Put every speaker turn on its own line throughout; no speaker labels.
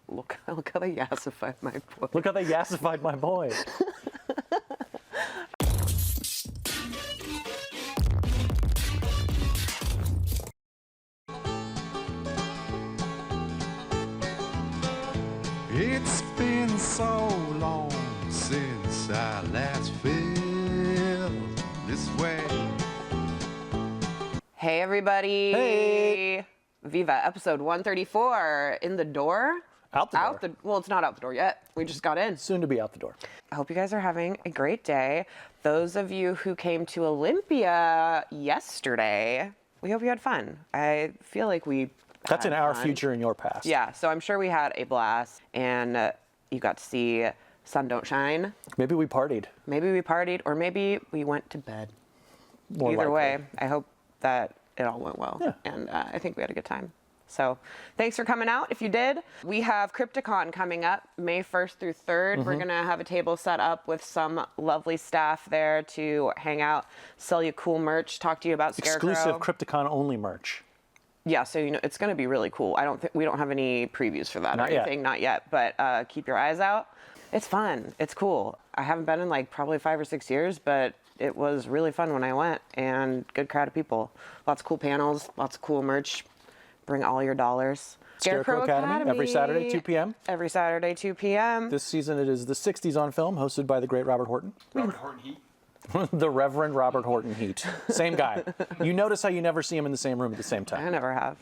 Look how they yassified my boy.
Look how they yassified my boy.
It's been so long since I last felt this way.
Hey, everybody.
Hey.
Viva, episode 134. In the door?
Out the door.
Well, it's not out the door yet. We just got in.
Soon to be out the door.
I hope you guys are having a great day. Those of you who came to Olympia yesterday, we hope you had fun. I feel like we
That's in our
fun.
future and your past.
Yeah, so I'm sure we had a blast, and you got to see Sun Don't Shine.
Maybe we partied.
Maybe we partied, or maybe we went to bed.
More
Either
likely.
way, I hope that it all went well.
Yeah.
And I think we had a good time. So thanks for coming out. If you did, we have Crypticon coming up May 1st through 3rd. We're going to have a table set up with some lovely staff there to hang out, sell you cool merch, talk to you about Scarecrow.
Exclusive Crypticon only merch.
Yeah, so you know it's going to be really cool. We don't have any previews for that
Not
or anything, not yet, but keep your eyes out. It's fun. It's cool. I haven't been in like probably 5 or 6 years, but it was really fun when I went, and good crowd of people. Lots of cool panels, lots of cool merch. Bring all your dollars.
Scarecrow Academy, every Saturday, 2 p.m.
Every Saturday, 2 p.m.
This season it is the 60s on film, hosted by the great Robert Horton.
Robert Horton Heat.
The Reverend Robert Horton Heat. Same guy. You notice how you never see him in the same room at the same
I
time.
never have.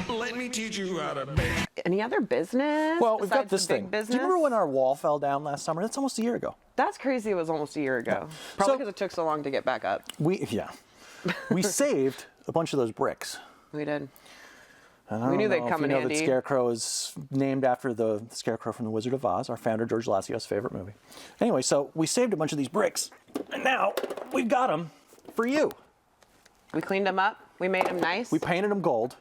Let me teach you how to make.
Any other business?
Well, we've got
besides
this
the big
thing.
Business?
Do you remember when our wall fell down last summer? That's almost a year ago.
That's crazy. It was almost a year ago. Probably
So-
because it took so long to get back up.
We saved a bunch of those bricks.
We did.
And I
We knew
don't
they'd
know
come
if
in
you know
handy.
that Scarecrow is named after the Scarecrow from The Wizard of Oz, our founder George Lassio's favorite movie. Anyway, so we saved a bunch of these bricks, and now we've got them for you.
We cleaned them up. We made them nice.
We painted them gold.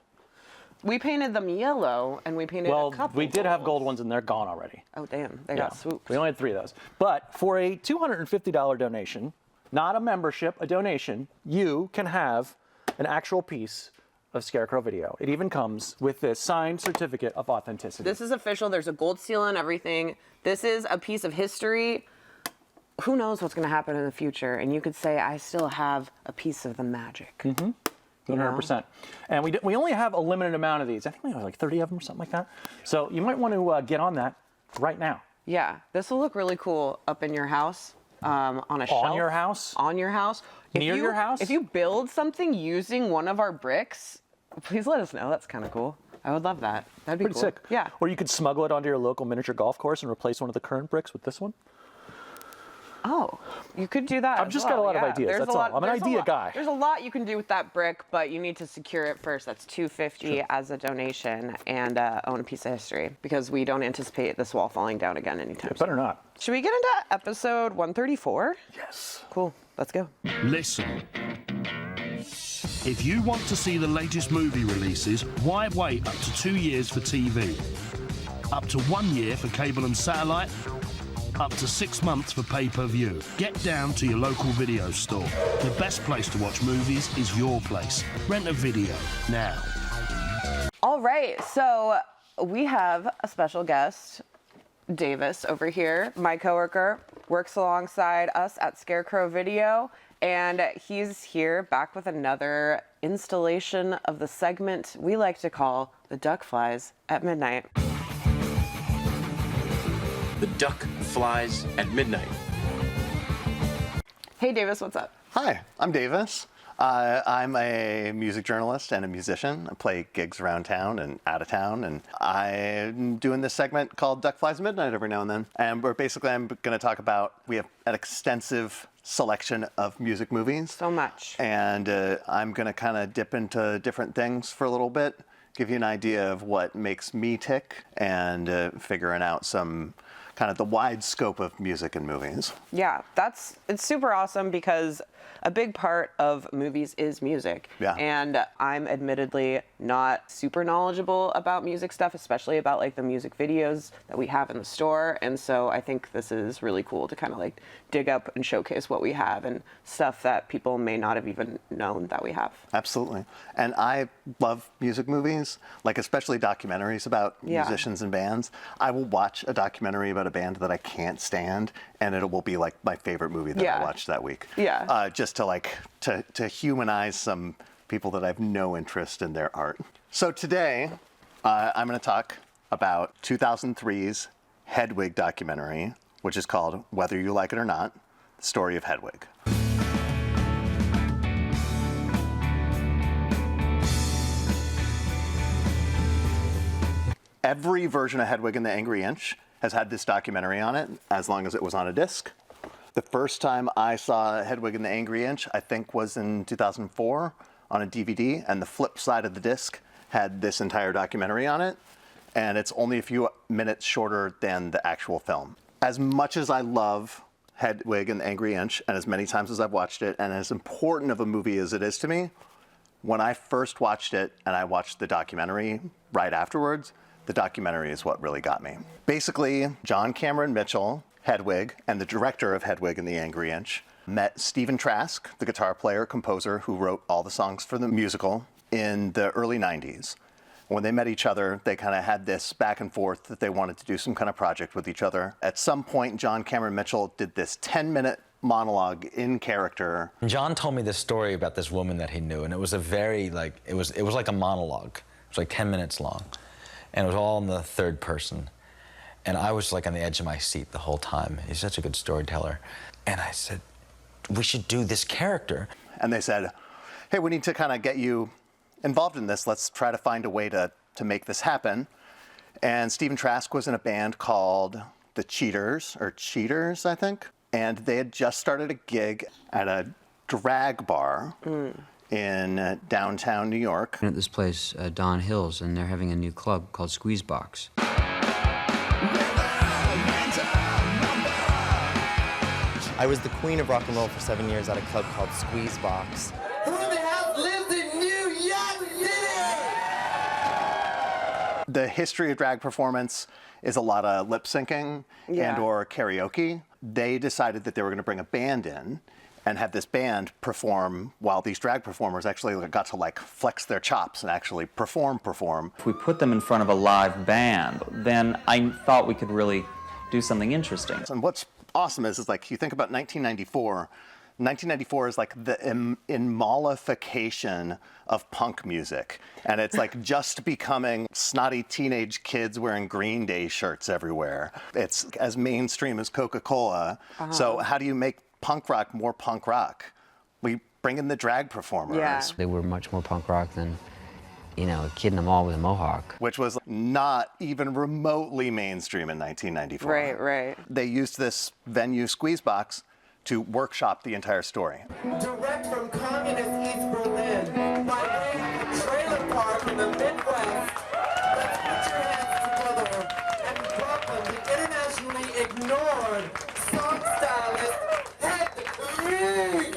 We painted them yellow, and we painted
Well,
a couple.
we did have gold
golds.
ones, and they're gone already.
Oh, damn. They
Yeah.
got swooped.
We only had 3 of those. But for a $250 donation, not a membership, a donation, you can have an actual piece of Scarecrow video. It even comes with this signed certificate of authenticity.
This is official. There's a gold seal and everything. This is a piece of history. Who knows what's going to happen in the future? And you could say, I still have a piece of the magic.
Mm-hmm. 100%. And we only have a limited amount of these. I think we have like 30 of them or something like that. So you might want to get on that right now.
Yeah, this will look really cool up in your house, on a shelf.
On your house?
On your house.
Near your house?
If you build something using one of our bricks, please let us know. That's kind of cool. I would love that. That'd be
Pretty
cool.
sick.
Yeah.
Or you could smuggle it onto your local miniature golf course and replace one of the current bricks with this one.
Oh, you could do that.
I've
as
just
well.
got a lot of
Yeah,
ideas,
there's
that's
a lot-
all. I'm an
there's a
idea
lot-
guy.
There's a lot you can do with that brick, but you need to secure it first. That's $250 as a donation, and own a piece of history, because we don't anticipate this wall falling down again anytime soon.
Better not.
Should we get into episode 134?
Yes.
Cool. Let's go.
Listen. If you want to see the latest movie releases, why wait up to 2 years for TV? Up to 1 year for cable and satellite? Up to 6 months for pay-per-view. Get down to your local video store. The best place to watch movies is your place. Rent a video now.
All right, so we have a special guest, Davis, over here. My coworker works alongside us at Scarecrow Video, and he's here back with another installation of the segment we like to call the Duck Flies at Midnight.
The Duck Flies at Midnight.
Hey, Davis, what's up?
Hi, I'm Davis. I'm a music journalist and a musician. I play gigs around town and out of town, and I'm doing this segment called Duck Flies at Midnight every now and then. And I'm going to talk about, we have an extensive selection of music movies.
So much.
And I'm going to kind of dip into different things for a little bit, give you an idea of what makes me tick, and figuring out some kind of the wide scope of music in movies.
Yeah, it's super awesome because a big part of movies is music.
Yeah.
And I'm admittedly not super knowledgeable about music stuff, especially about like the music videos that we have in the store. And so I think this is really cool to kind of like dig up and showcase what we have and stuff that people may not have even known that we have.
Absolutely. And I love music movies, like especially documentaries about musicians and bands. I will watch a documentary about a band that I can't stand, and it will be like my favorite movie that I watched that week.
Yeah.
Just to like to humanize some people that I have no interest in their art. So today, I'm going to talk about 2003's Hedwig documentary, which is called Whether You Like It or Not, The Story of Hedwig. Every version of Hedwig and the Angry Inch has had this documentary on it, as long as it was on a disc. The first time I saw Hedwig and the Angry Inch, I think, was in 2004 on a DVD, and the flip side of the disc had this entire documentary on it, and it's only a few minutes shorter than the actual film. As much as I love Hedwig and the Angry Inch, and as many times as I've watched it, and as important of a movie as it is to me, when I first watched it and I watched the documentary right afterwards, the documentary is what really got me. Basically, John Cameron Mitchell, Hedwig, and the director of Hedwig and the Angry Inch met Stephen Trask, the guitar player, composer who wrote all the songs for the musical, in the early 90s. When they met each other, they kind of had this back and forth that they wanted to do some kind of project with each other. At some point, John Cameron Mitchell did this 10-minute monologue in character.
John told me this story about this woman that he knew, and it was a very, like, it was like a monologue. It was like 10 minutes long. And it was all in the third person. And I was like on the edge of my seat the whole time. He's such a good storyteller. And I said, we should do this character.
And they said, hey, we need to kind of get you involved in this. Let's try to find a way to make this happen. And Stephen Trask was in a band called The Cheaters, or Cheaters, I think. And they had just started a gig at a drag bar in downtown New York.
At this place, Don Hills, and they're having a new club called Squeezebox.
I was the queen of rock and roll for 7 years at a club called Squeezebox.
Who the hell lives in New York City?
The history of drag performance is a lot of lip syncing and or karaoke. They decided that they were going to bring a band in and have this band perform while these drag performers actually got to like flex their chops and actually perform.
If we put them in front of a live band, then I thought we could really do something interesting.
And what's awesome is like, you think about 1994. 1994 is like the immolification of punk music. And it's like just becoming snotty teenage kids wearing Green Day shirts everywhere. It's as mainstream as Coca-Cola. So how do you make punk rock more punk rock? We bring in the drag performers.
They were much more punk rock than, you know, a kid in the mall with a mohawk.
Which was not even remotely mainstream in 1994.
Right.
They used this venue, Squeezebox, to workshop the entire story.
Direct from communist East Berlin, by way of a trailer park in the Midwest. Let's put your hands together and welcome the internationally ignored song stylist, Hedwig.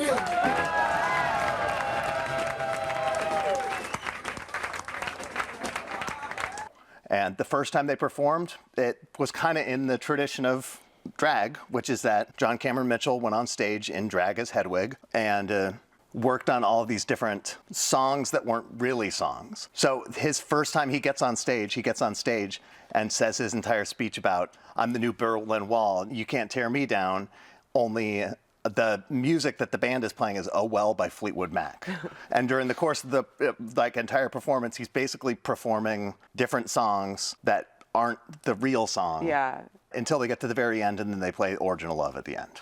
And the first time they performed, it was kind of in the tradition of drag, which is that John Cameron Mitchell went on stage in drag as Hedwig and worked on all of these different songs that weren't really songs. So his first time he gets on stage and says his entire speech about, I'm the new Berlin Wall, you can't tear me down, only the music that the band is playing is Oh Well by Fleetwood Mac. And during the course of the entire performance, he's basically performing different songs that aren't the real song.
Yeah.
Until they get to the very end, and then they play Origin of Love at the end.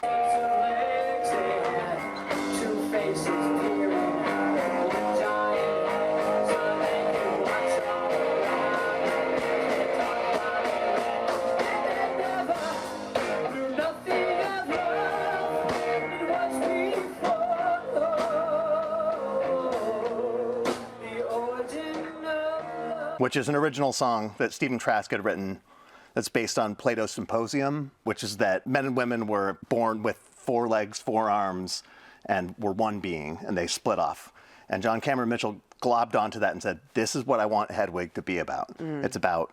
Which is an original song that Stephen Trask had written that's based on Plato's Symposium, which is that men and women were born with 4 legs, 4 arms, and were one being, and they split off. And John Cameron Mitchell globbed onto that and said, this is what I want Hedwig to be about. It's about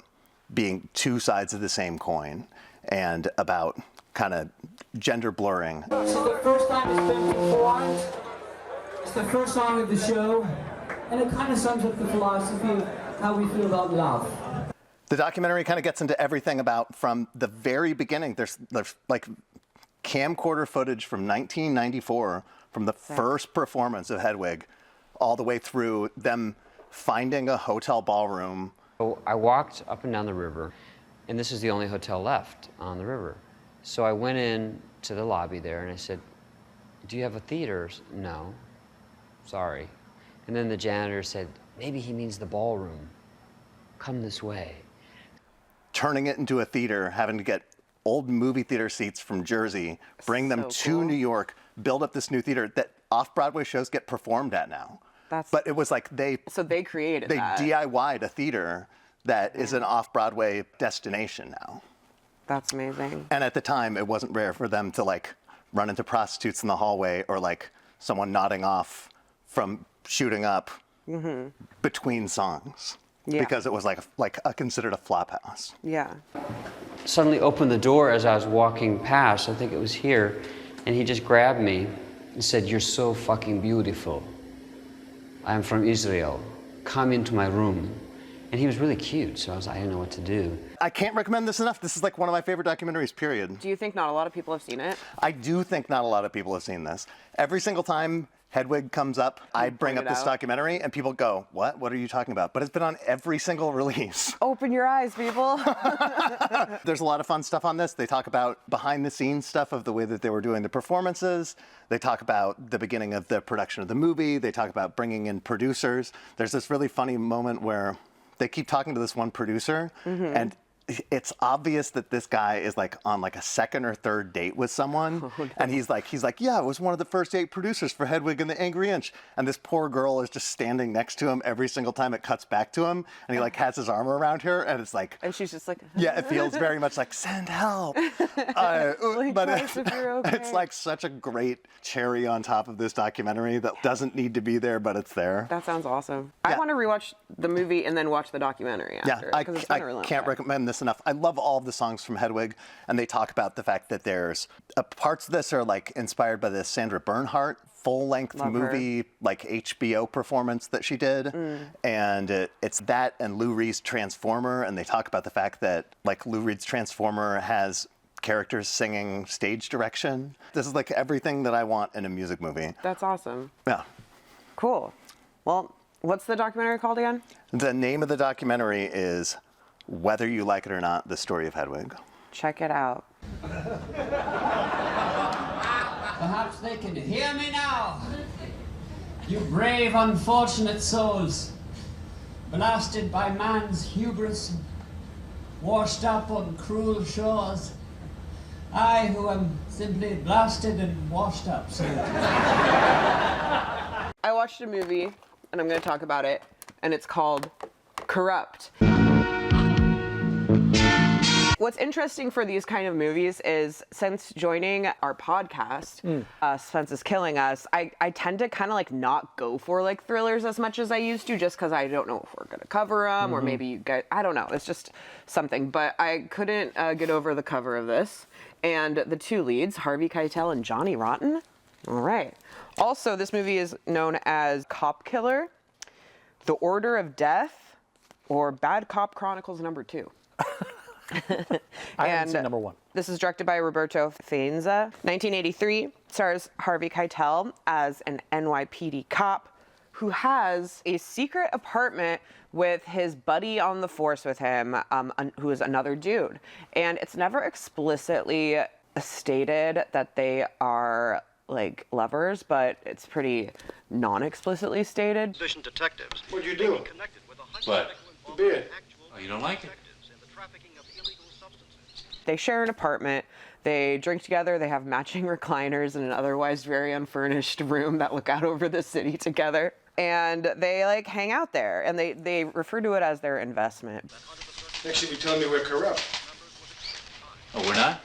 being 2 sides of the same coin and about kind of gender blurring.
This is the first time it's been performed. It's the first song of the show, and it kind of sums up the philosophy of how we feel about love.
The documentary kind of gets into everything about from the very beginning. There's like camcorder footage from 1994 from the first performance of Hedwig all the way through them finding a hotel ballroom.
So I walked up and down the river, and this is the only hotel left on the river. So I went in to the lobby there and I said, do you have a theater? No, sorry. And then the janitor said, maybe he means the ballroom. Come this way.
Turning it into a theater, having to get old movie theater seats from Jersey, bring them to New York, build up this new theater that off-Broadway shows get performed at now. But it was like they
created
they
that.
DIY'd a theater that is an off-Broadway destination now.
That's amazing.
And at the time, it wasn't rare for them to like run into prostitutes in the hallway or like someone nodding off from shooting up between songs.
Yeah.
Because it was like considered a flop house.
Yeah.
Suddenly opened the door as I was walking past, I think it was here, and he just grabbed me and said, you're so fucking beautiful. I'm from Israel. Come into my room. And he was really cute, so I didn't know what to do.
I can't recommend this enough. This is like one of my favorite documentaries, period.
Do you think not a lot of people have seen it?
I do think not a lot of people have seen this. Every single time Hedwig comes up, I bring up this documentary and people go, what? What are you talking about? But it's been on every single release.
Open your eyes, people.
There's a lot of fun stuff on this. They talk about behind the scenes stuff of the way that they were doing the performances. They talk about the beginning of the production of the movie. They talk about bringing in producers. There's this really funny moment where they keep talking to this one producer and it's obvious that this guy is like on like a 2nd or 3rd date with someone. Oh, no. And he's like, yeah, I was one of the first 8 producers for Hedwig and the Angry Inch. And this poor girl is just standing next to him every single time it cuts back to him. And he like has his arm around her and it's like.
And she's just like.
Yeah, it feels very much like but it's like such a great cherry on top of this documentary that doesn't need to be there, but it's there.
That sounds awesome. Yeah. I want to rewatch the movie and then watch the documentary after.
Yeah, I can't recommend this enough. I love all of the songs from Hedwig, and they talk about the fact that there's parts of this are like inspired by the Sandra Bernhardt full-length movie, like HBO performance that she did, and it's that and Lou Reed's Transformer, and they talk about the fact that like Lou Reed's Transformer has characters singing stage direction. This is like everything that I want in a music movie.
That's awesome.
Yeah.
Cool. Well, what's the documentary called again?
The name of the documentary is Whether You Like It or Not, The Story of Hedwig.
Check it out.
Perhaps they can hear me now. You brave, unfortunate souls, blasted by man's hubris, washed up on cruel shores. I, who am simply blasted and washed up, so.
I watched a movie, and I'm going to talk about it, and it's called Corrupt. What's interesting for these kind of movies is since joining our podcast, Spence is Killing Us, I tend to kind of like not go for like thrillers as much as I used to just because I don't know if we're going to cover them or maybe you guys, I don't know. It's just something. But I couldn't get over the cover of this. And the 2 leads, Harvey Keitel and Johnny Rotten. All right. Also, this movie is known as Cop Killer, The Order of Death, or Bad Cop Chronicles #2.
I haven't seen #1.
This is directed by Roberto Faenza. 1983 stars Harvey Keitel as an NYPD cop who has a secret apartment with his buddy on the force with him, who is another dude. And it's never explicitly stated that they are like lovers, but it's pretty non-explicitly stated.
Detectives.
What'd you do?
What?
The beer.
Oh, you don't like it?
They share an apartment, they drink together, they have matching recliners in an otherwise very unfurnished room that look out over the city together. And they like hang out there and they refer to it as their investment.
Next you'll be telling me we're corrupt.
Oh, we're not?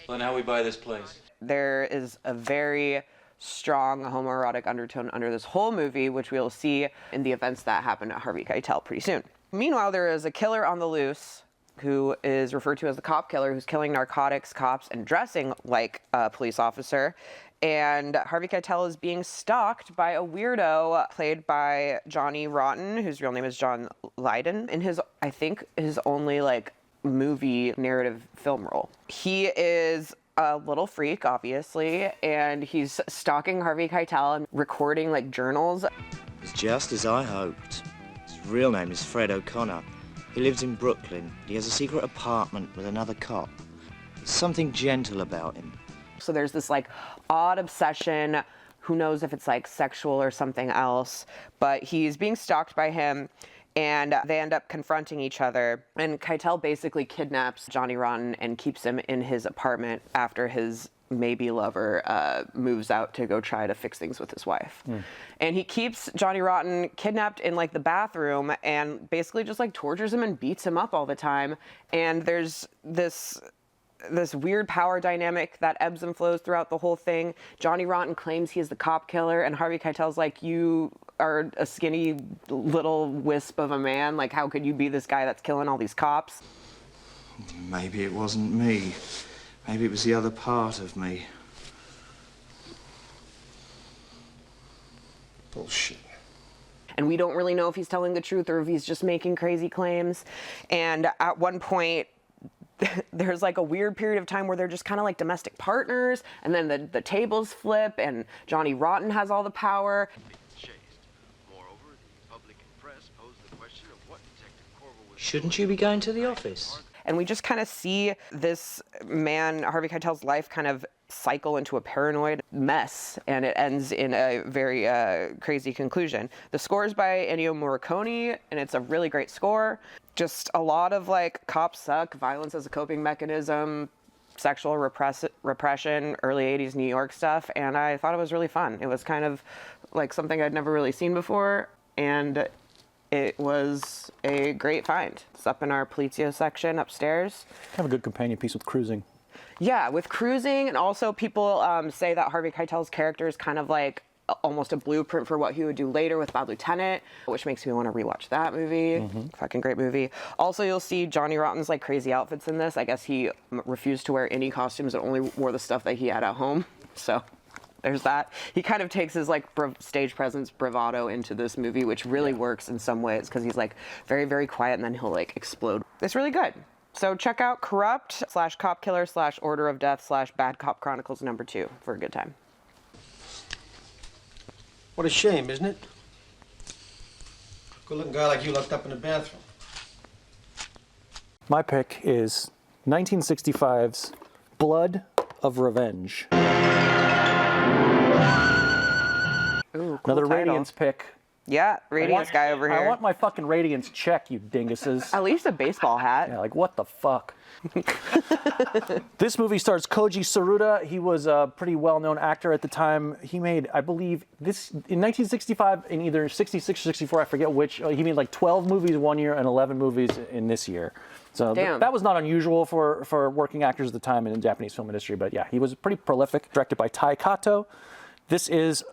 Well, then how we buy this place?
There is a very strong homoerotic undertone under this whole movie, which we'll see in the events that happen to Harvey Keitel pretty soon. Meanwhile, there is a killer on the loose who is referred to as the cop killer, who's killing narcotics, cops, and dressing like a police officer. And Harvey Keitel is being stalked by a weirdo played by Johnny Rotten, whose real name is John Lydon, in his, I think, his only like movie narrative film role. He is a little freak, obviously, and he's stalking Harvey Keitel and recording like journals.
It's just as I hoped. His real name is Fred O'Connor. He lives in Brooklyn. He has a secret apartment with another cop. There's something gentle about him.
So there's this like odd obsession. Who knows if it's like sexual or something else, but he's being stalked by him. And they end up confronting each other. And Keitel basically kidnaps Johnny Rotten and keeps him in his apartment after his maybe lover moves out to go try to fix things with his wife. And he keeps Johnny Rotten kidnapped in like the bathroom and basically just like tortures him and beats him up all the time. And there's this weird power dynamic that ebbs and flows throughout the whole thing. Johnny Rotten claims he is the cop killer, and Harvey Keitel's like, you are a skinny little wisp of a man. Like, how could you be this guy that's killing all these cops?
Maybe it wasn't me. Maybe it was the other part of me. Bullshit.
And we don't really know if he's telling the truth or if he's just making crazy claims. And at one point, there's like a weird period of time where they're just kind of like domestic partners, and then the tables flip and Johnny Rotten has all the power.
Shouldn't you be going to the office?
And we just kind of see this man, Harvey Keitel's life, kind of cycle into a paranoid mess, and it ends in a very crazy conclusion. The score is by Ennio Morricone, and it's a really great score. Just a lot of like cops suck, violence as a coping mechanism, sexual repression, early 80s New York stuff, and I thought it was really fun. It was kind of like something I'd never really seen before, and it was a great find. It's up in our Polizio section upstairs.
Have a good companion piece with Cruising.
Yeah, with Cruising, and also people say that Harvey Keitel's character is kind of like almost a blueprint for what he would do later with Bad Lieutenant, which makes me want to rewatch that movie. Fucking great movie. Also, you'll see Johnny Rotten's like crazy outfits in this. I guess he refused to wear any costumes and only wore the stuff that he had at home. So there's that. He kind of takes his like stage presence bravado into this movie, which really works in some ways because he's like very, very quiet and then he'll like explode. It's really good. So check out Corrupt / Cop Killer / Order of Death / Bad Cop Chronicles #2 for a good time.
What a shame, isn't it? Good-looking guy like you locked up in the bathroom.
My pick is 1965's Blood of Revenge.
Ooh, cool
Another
title.
Radiance pick.
Yeah, Radiance guy over here.
I want my fucking Radiance check, you dinguses.
At least a baseball hat.
Yeah, like what the fuck? This movie stars Koji Tsuruta. He was a pretty well-known actor at the time. He made, I believe, this in 1965, in either 66 or 64, I forget which. He made like 12 movies one year and 11 movies in this year. So that was not unusual for working actors at the time in the Japanese film industry. But yeah, he was pretty prolific. Directed by Tai Kato. This is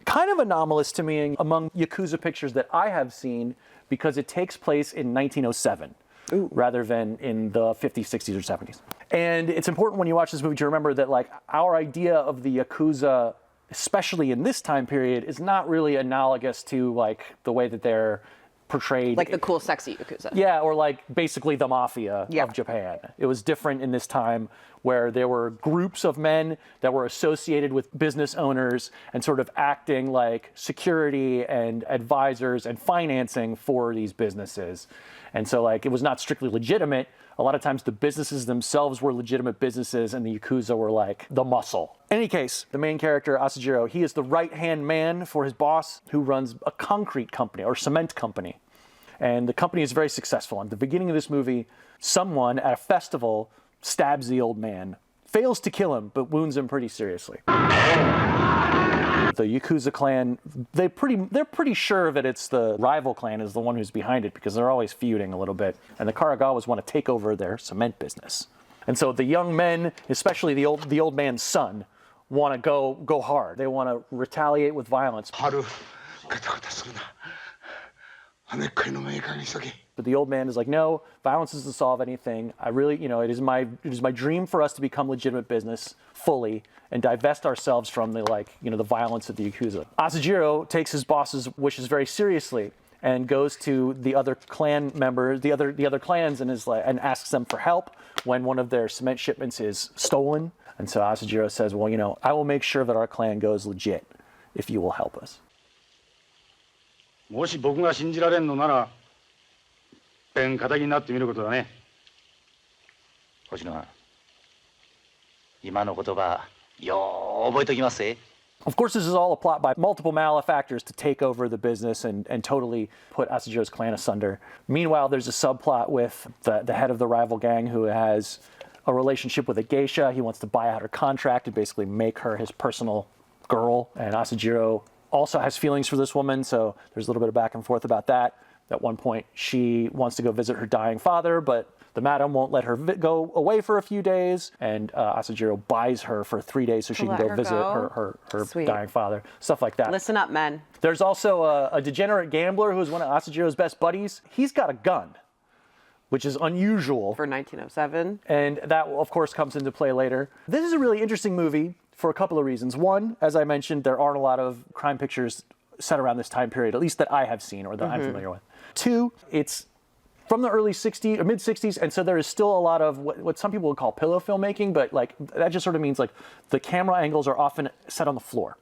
kind of anomalous to me among Yakuza pictures that I have seen because it takes place in 1907. Ooh. Rather than in the 50s, 60s, or 70s. And it's important when you watch this movie to remember that like our idea of the Yakuza, especially in this time period, is not really analogous to like the way that they're portrayed.
Like the cool, sexy Yakuza.
Yeah, or like basically the mafia of Japan. It was different in this time where there were groups of men that were associated with business owners and sort of acting like security and advisors and financing for these businesses. And so like it was not strictly legitimate. A lot of times the businesses themselves were legitimate businesses and the Yakuza were like the muscle. In any case, the main character, Asajiro, he is the right-hand man for his boss who runs a concrete company or cement company. And the company is very successful. At the beginning of this movie, someone at a festival stabs the old man, fails to kill him, but wounds him pretty seriously. the Yakuza clan, they're pretty sure that it's the rival clan is the one who's behind it because they're always feuding a little bit. And the Karagawas want to take over their cement business. And so the young men, especially the old man's son, want to go hard. They want to retaliate with violence. But the old man is like, no, violence doesn't solve anything. I really, it is my dream for us to become legitimate business fully and divest ourselves from the the violence of the Yakuza. Asajiro takes his boss's wishes very seriously and goes to the other clan members, the other clans, and asks them for help when one of their cement shipments is stolen. And so Asajiro says, well, I will make sure that our clan goes legit if you will help us.
もし僕が信じられんのなら、ペン仇になってみることだね。星野さん、今の言葉、よー覚えときますぜ。
Of course, this is all a plot by multiple malefactors to take over the business and totally put Asajiro's clan asunder. Meanwhile, there's a subplot with the head of the rival gang who has a relationship with a geisha. He wants to buy out her contract and basically make her his personal girl. And Asajiro also has feelings for this woman, so there's a little bit of back and forth about that. At one point, she wants to go visit her dying father, but the madam won't let her go away for a few days, and Asajiro buys her for 3 days so she can go visit her dying father. Stuff like that.
Listen up, men.
There's also a degenerate gambler who's one of Asajiro's best buddies. He's got a gun, which is unusual.
For 1907.
And that, of course, comes into play later. This is a really interesting movie for a couple of reasons. One, as I mentioned, there aren't a lot of crime pictures set around this time period, at least that I have seen or that I'm familiar with. Two, it's from the early 60s or mid 60s, and so there is still a lot of what some people would call pillow filmmaking, but that just sort of means the camera angles are often set on the floor.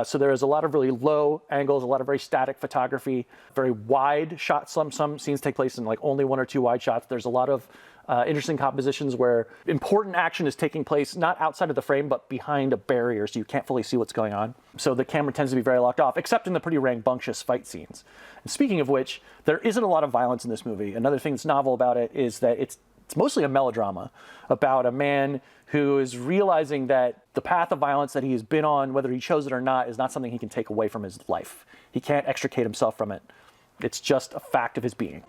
So there is a lot of really low angles, a lot of very static photography, very wide shots. Some scenes take place in only 1 or 2 wide shots. There's a lot of interesting compositions where important action is taking place not outside of the frame but behind a barrier, so you can't fully see what's going on. So the camera tends to be very locked off, except in the pretty rambunctious fight scenes. And speaking of which, there isn't a lot of violence in this movie. Another thing that's novel about it is that it's mostly a melodrama about a man who is realizing that the path of violence that he has been on, whether he chose it or not, is not something he can take away from his life. He can't extricate himself from it. It's just a fact of his being.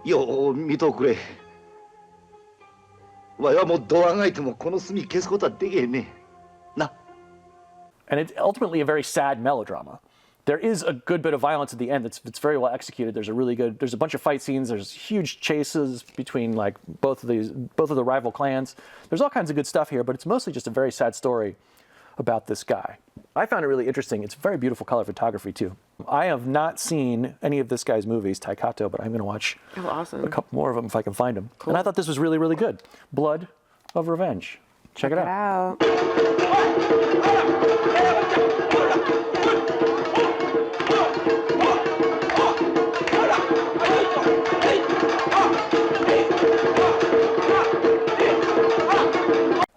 よう見とくれ。わいはもうどうあがいてもこの炭消すことはできへんね。な。
And it's ultimately a very sad melodrama. There is a good bit of violence at the end that's very well executed. There's a bunch of fight scenes. There's huge chases between both of the rival clans. There's all kinds of good stuff here, but it's mostly just a very sad story about this guy. I found it really interesting. It's very beautiful color photography too. I have not seen any of this guy's movies, Taikato, but I'm going to watch a couple more of them if I can find them. Cool. And I thought this was really, really good. Blood of Revenge. Check it out.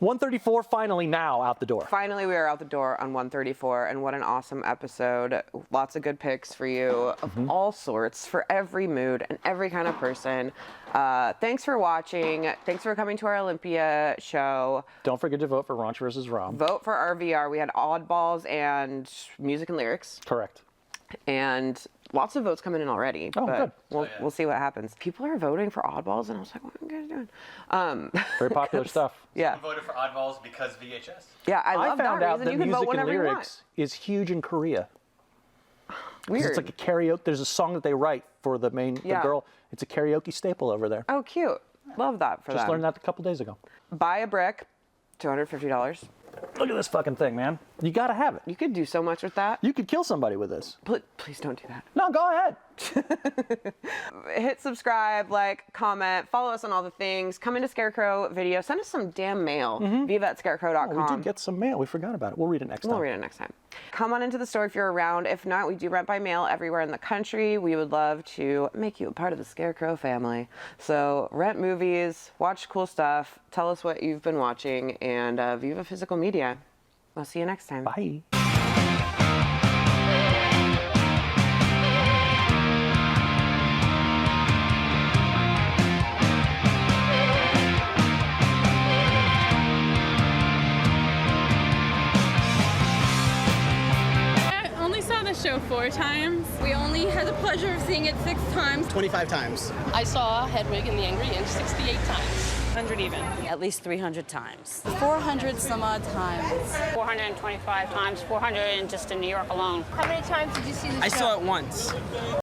$134 finally now out the door.
Finally, we are out the door on 134, and what an awesome episode. Lots of good picks for you of all sorts, for every mood and every kind of person. Thanks for watching. Thanks for coming to our Olympia show.
Don't forget to vote for Ranch vs. Rom.
Vote for RVR. We had oddballs and music and lyrics.
Correct.
And lots of votes coming in already.
Oh, good.
We'll see what happens. People are voting for oddballs, and I was like, what are you guys doing?
Very popular stuff.
Yeah.
I voted for oddballs because VHS.
Yeah, I love
found
that
out
reason.
that
You can
music
vote whenever
and
you want.
lyrics is huge in Korea.
Weird.
It's like a karaoke. There's a song that they write for the girl. It's a karaoke staple over there.
Oh, cute. Love that for them.
Just learned that a couple days ago.
Buy a brick, $250.
Look at this fucking thing, man. You gotta have it.
You could do so much with that.
You could kill somebody with this.
Please don't do that.
No, go ahead.
Hit subscribe, comment, follow us on all the things. Come into Scarecrow video. Send us some damn mail. Viva@scarecrow.com.
Oh, we did get some mail. We forgot about it. We'll read it next time.
We'll read it next time. Come on into the store if you're around. If not, we do rent by mail everywhere in the country. We would love to make you a part of the Scarecrow family. So rent movies, watch cool stuff, tell us what you've been watching, and Viva Physical Media. We'll see you next time.
Bye.
4 times. We only had the pleasure of seeing it 6 times.
25 times.
I saw Hedwig and the Angry Inch 68 times.
100 even.
At least 300 times.
400 some odd times.
425 times, 400 just in New York alone.
How many times did you see the show?
I saw it once.